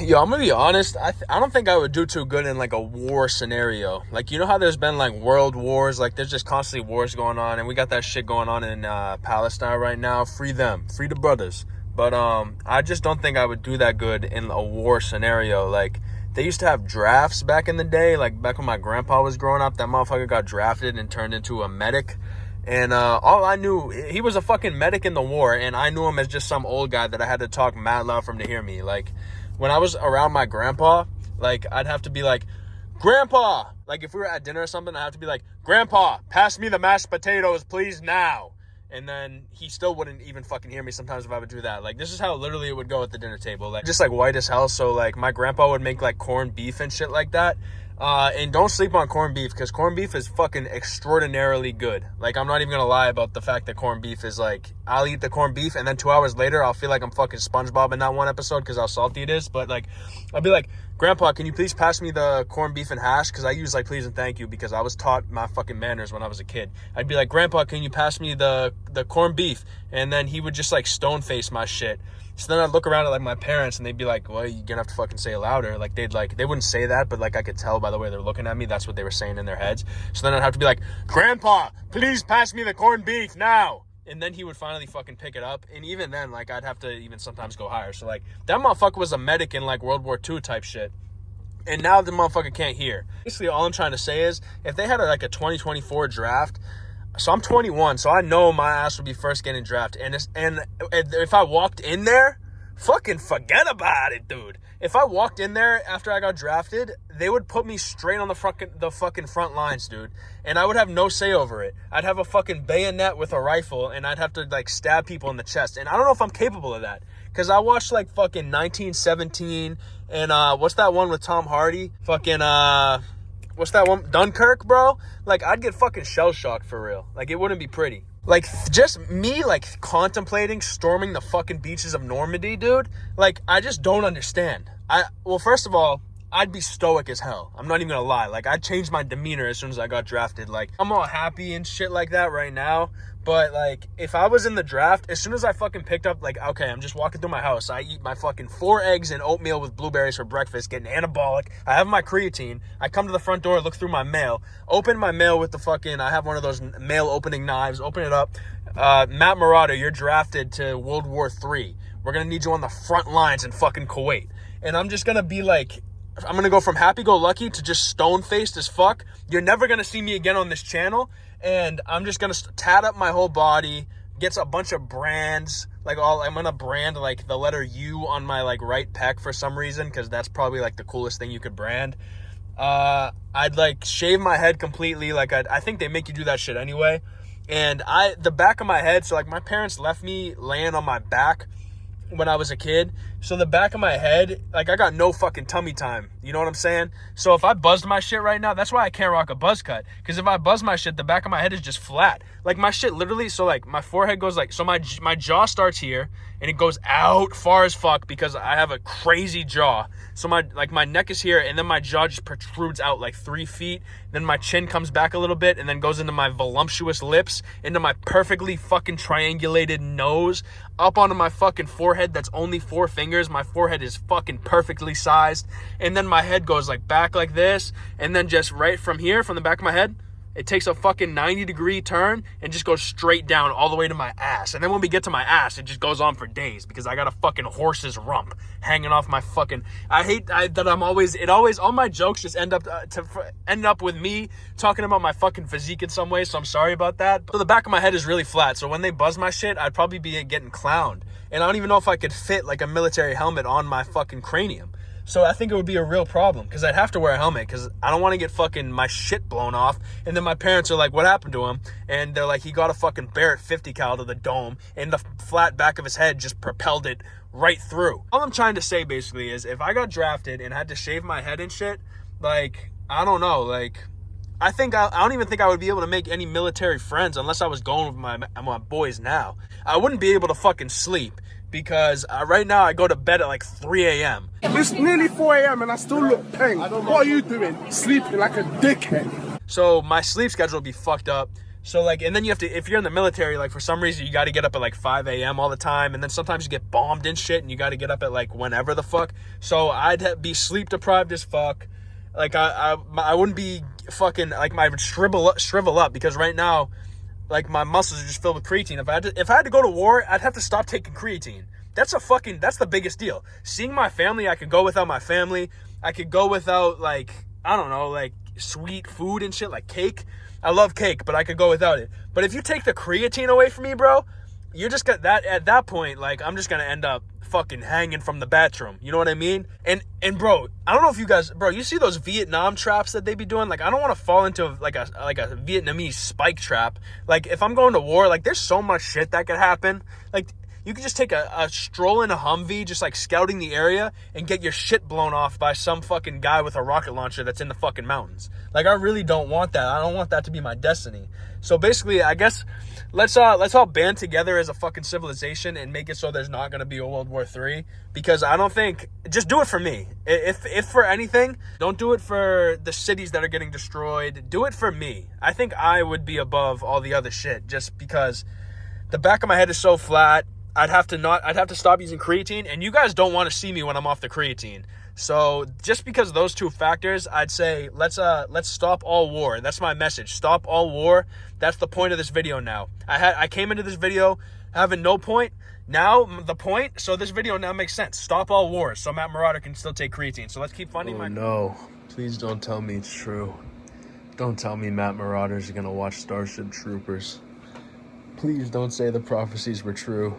Yo, I'm gonna be honest. I don't think I would do too good in like a war scenario. Like, you know how there's been like world wars, like there's just constantly wars going on, and we got that shit going on in Palestine right now. Free them, free the brothers. But I just don't think I would do that good in a war scenario. Like, they used to have drafts back in the day, like back when my grandpa was growing up. That motherfucker got drafted and turned into a medic. And all I knew, he was a fucking medic in the war, and I knew him as just some old guy that I had to talk mad loud for him to hear me. Like, when I was around my grandpa, like, I'd have to be like, Grandpa! Like, if we were at dinner or something, I'd have to be like, Grandpa, pass me the mashed potatoes, please, now. And then he still wouldn't even fucking hear me sometimes if I would do that. Like, this is how literally it would go at the dinner table. Like, just, like, white as hell. So, like, my grandpa would make, like, corned beef and shit like that. And don't sleep on corned beef, because corned beef is fucking extraordinarily good. Like, I'm not even gonna lie about the fact that corned beef is like, I'll eat the corned beef and then 2 hours later I'll feel like I'm fucking SpongeBob in that one episode because how salty it is. But like, I'll be like, Grandpa, can you please pass me the corned beef and hash? Because I use like please and thank you because I was taught my fucking manners when I was a kid. I'd be like, Grandpa, can you pass me the corned beef? And then he would just like stone face my shit. So then I'd look around at like my parents and they'd be like, well, you're gonna have to fucking say it louder. Like, they wouldn't say that, but like I could tell by the way they're looking at me, that's what they were saying in their heads. So then I'd have to be like, Grandpa, please pass me the corned beef now. And then he would finally fucking pick it up. And even then, like, I'd have to even sometimes go higher. So like, that motherfucker was a medic in like World War II type shit. And now the motherfucker can't hear. Basically, all I'm trying to say is, if they had like a 2024 draft, so I'm 21, so I know my ass would be first getting drafted. And if I walked in there, fucking forget about it, dude. If I walked in there after I got drafted, they would put me straight on the fucking front lines, dude. And I would have no say over it. I'd have a fucking bayonet with a rifle, and I'd have to like stab people in the chest. And I don't know if I'm capable of that, because I watched like fucking 1917 and what's that one with Tom Hardy? Fucking what's that one? Dunkirk, bro? Like, I'd get fucking shell-shocked for real. Like, it wouldn't be pretty. Like, just me, like, contemplating storming the fucking beaches of Normandy, dude. Like, I just don't understand. Well, first of all, I'd be stoic as hell. I'm not even gonna lie. Like, I'd change my demeanor as soon as I got drafted. Like, I'm all happy and shit like that right now. But, like, if I was in the draft, as soon as I fucking picked up, like, okay, I'm just walking through my house. I eat my fucking 4 eggs and oatmeal with blueberries for breakfast, getting anabolic. I have my creatine. I come to the front door, look through my mail, open my mail with the fucking, I have one of those mail opening knives, open it up. Matt Marauder, you're drafted to World War III. We're going to need you on the front lines in fucking Kuwait. And I'm just going to be like, I'm going to go from happy-go-lucky to just stone-faced as fuck. You're never going to see me again on this channel. And I'm just going to tat up my whole body, get a bunch of brands. Like, I'm going to brand, like, the letter U on my, like, right pec for some reason, because that's probably, like, the coolest thing you could brand. I'd, like, shave my head completely. Like, I think they make you do that shit anyway. And the back of my head, so, like, my parents left me laying on my back when I was a kid. So the back of my head, like, I got no fucking tummy time. You know what I'm saying? So if I buzzed my shit right now, that's why I can't rock a buzz cut. Because if I buzz my shit, the back of my head is just flat. Like, my shit literally, so, like, my forehead goes, like, so my jaw starts here, and it goes out far as fuck because I have a crazy jaw. So my neck is here, and then my jaw just protrudes out, like, 3 feet. Then my chin comes back a little bit, and then goes into my voluptuous lips, into my perfectly fucking triangulated nose, up onto my fucking forehead that's only 4 fingers. My forehead is fucking perfectly sized. And then my head goes, like, back like this, and then just right from here, from the back of my head, it takes a fucking 90-degree turn and just goes straight down all the way to my ass. And then when we get to my ass, it just goes on for days because I got a fucking horse's rump hanging off my fucking... all my jokes just end up with me talking about my fucking physique in some way, so I'm sorry about that. But the back of my head is really flat, so when they buzz my shit, I'd probably be getting clowned. And I don't even know if I could fit, like, a military helmet on my fucking cranium. So I think it would be a real problem because I'd have to wear a helmet because I don't want to get fucking my shit blown off. And then my parents are like, what happened to him? And they're like, he got a fucking Barrett 50 cal to the dome and the flat back of his head just propelled it right through. All I'm trying to say basically is if I got drafted and had to shave my head and shit, like, I don't know, like, I don't even think I would be able to make any military friends unless I was going with my boys now. I wouldn't be able to fucking sleep. Because right now I go to bed at like 3 a.m. It's nearly 4 a.m. and I still look peng. What are you doing? Sleeping like a dickhead. So my sleep schedule will be fucked up. So, like, and then you have to, if you're in the military, like, for some reason, you got to get up at, like, 5 a.m. all the time. And then sometimes you get bombed and shit, and you got to get up at, like, whenever the fuck. So, I'd be sleep deprived as fuck. Like, I wouldn't be fucking, like, I would shrivel up because right now, like, my muscles are just filled with creatine. If I had to go to war, I'd have to stop taking creatine. That's the biggest deal. Seeing my family, I could go without my family. I could go without, like, I don't know, like, sweet food and shit, like cake. I love cake, but I could go without it. But if you take the creatine away from me, bro, you're just got that, at that point, like, I'm just gonna end up fucking hanging from the bathroom. You know what I mean? And bro, I don't know if you guys, bro, you see those Vietnam traps that they be doing? Like, I don't want to fall into like a Vietnamese spike trap. Like, if I'm going to war, like, there's so much shit that could happen. Like, you could just take a stroll in a Humvee, just like scouting the area, and get your shit blown off by some fucking guy with a rocket launcher that's in the fucking mountains. Like, I really don't want that. I don't want that to be my destiny. So basically, I guess let's all band together as a fucking civilization and make it so there's not gonna be a World War III. Because I don't think, just do it for me. If for anything, don't do it for the cities that are getting destroyed. Do it for me. I think I would be above all the other shit just because the back of my head is so flat. I'd have to stop using creatine, and you guys don't want to see me when I'm off the creatine. So just because of those two factors, I'd say let's stop all war. That's my message. Stop all war. That's the point of this video now. I came into this video having no point. Now the point, so this video now makes sense. Stop all wars so Matt Marauder can still take creatine. So let's keep funding my... No, please don't tell me it's true. Don't tell me Matt Marauders are gonna watch Starship Troopers. Please don't say the prophecies were true.